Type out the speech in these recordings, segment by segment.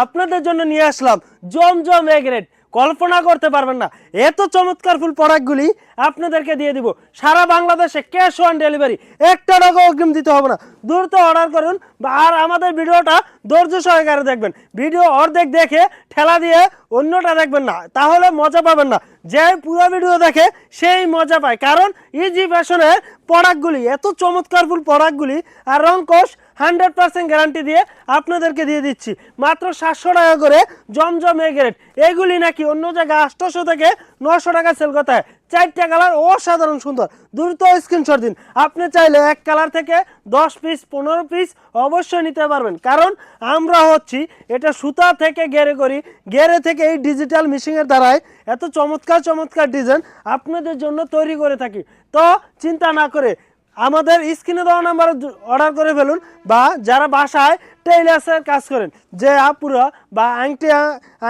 আপনাদের জন্য নিয়ে আসলাম জমজম এ গ্রেড। কল্পনা করতে পারবেন না এত চমৎকার ফুল প্রোডাক্টগুলি আপনাদেরকে দিয়ে দিব সারা বাংলাদেশে ক্যাশ অন ডেলিভারি, একটা টাকা অগ্রিম দিতে হবে না। দ্রুত অর্ডার করুন আর আমাদের ভিডিওটা ধৈর্য সহকারে দেখবেন। ভিডিও অর্ধেক দেখে ঠেলা দিয়ে অন্যটা দেখবেন না, তাহলে মজা পাবেন না। যে পুরো ভিডিও দেখে সেই মজা পায়, কারণ ইজি ফ্যাশনের প্রোডাক্টগুলি এত চমৎকার ফুল প্রোডাক্টগুলি আর রংকশ 100% গ্যারান্টি দিয়ে আপনাদেরকে দিয়ে দিচ্ছি মাত্র 700 টাকা করে জমজম এ গ্রেড। এগুলি নাকি অন্য জায়গায় 800 থেকে 900 টাকা সেল করতে হয়। 4টা কালার অসাধারণ সুন্দর, দ্রুত স্ক্রিনশট দিন। আপনি চাইলে এক কালার থেকে 10 পিস 15 পিস অবশ্যই নিতে পারবেন, কারণ আমরা হচ্ছি এটা সুতা থেকে গেরে করি, গেরে থেকে এই ডিজিটাল মেশিনের দ্বারাই এত চমৎকার চমৎকার ডিজাইন আপনাদের জন্য তৈরি করে থাকি। তো চিন্তা না করে আমাদের স্ক্রিনে দেওয়া নাম্বারে অর্ডার করে ফেলুন, বা যারা বাসায় টেইলার্সের কাজ করেন, যে আপুরা বা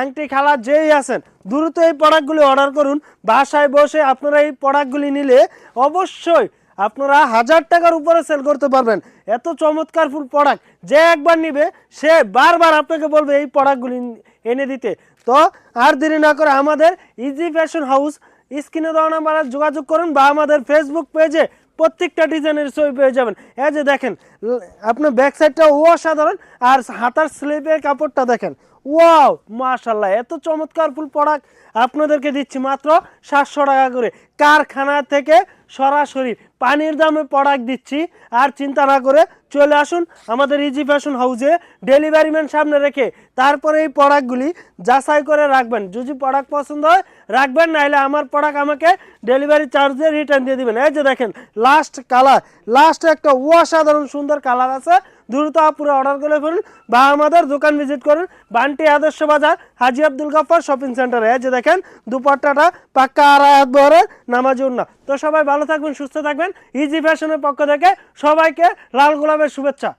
আংটি খালা যেই আছেন, দ্রুত এই প্রোডাক্টগুলি অর্ডার করুন। বাসায় বসে আপনারা এই প্রোডাক্টগুলি নিলে অবশ্যই আপনারা 1000 টাকার উপরে সেল করতে পারবেন। এত চমৎকার ফুল প্রোডাক্ট, যে একবার নিবে সে বারবার আপনাকে বলবে এই প্রোডাক্টগুলি এনে দিতে। তো আর দেরি না করে আমাদের ইজি ফ্যাশন হাউস স্ক্রিনে দেওয়া নাম্বারে যোগাযোগ করুন, বা আমাদের ফেসবুক পেজে প্রত্যেকটা ডিজাইনের ছবি পেয়ে যাবেন। এই যে দেখেন আপনার ব্যাক সাইডটা অসাধারণ, আর হাতার স্লিপের কাপড়টা দেখেন, ওয়াও মাশাআল্লাহ। এত চমৎকার ফুল প্রোডাক্ট আপনাদেরকে দিচ্ছি মাত্র 700 টাকা করে। কারখানা থেকে সরাসরি পানির দামে প্রোডাক্ট দিচ্ছি। আর চিন্তা না করে চলে আসুন আমাদের ইজি ফ্যাশন হাউসে, ডেলিভারি ম্যান সামনে রেখে তারপরে এই প্রোডাক্টগুলি যাচাই করে রাখবেন। যদি প্রোডাক্ট পছন্দ হয় রাখবেন, নাহলে আমার প্রোডাক্ট আমাকে ডেলিভারি চার্জে রিটার্ন দিয়ে দিবেন। এই যে দেখেন লাস্ট কালার, লাস্ট একটা অসাধারণ সুন্দর কালার আছে। দ্রুত পুরো অর্ডার করে ফেলুন, বা আমাদের দোকান ভিজিট করুন বান্টি আদর্শ বাজার হাজি আব্দুল গাফফার শপিং সেন্টারে। এই যে দেখেন দুপাট্টাটা পাক্কা আড়াই বহরে নামাজ উন্না। তো সবাই ভালো থাকবেন, সুস্থ থাকবেন। ইজি ফ্যাশনের পক্ষ থেকে সবাইকে লাল গোলাপের শুভেচ্ছা।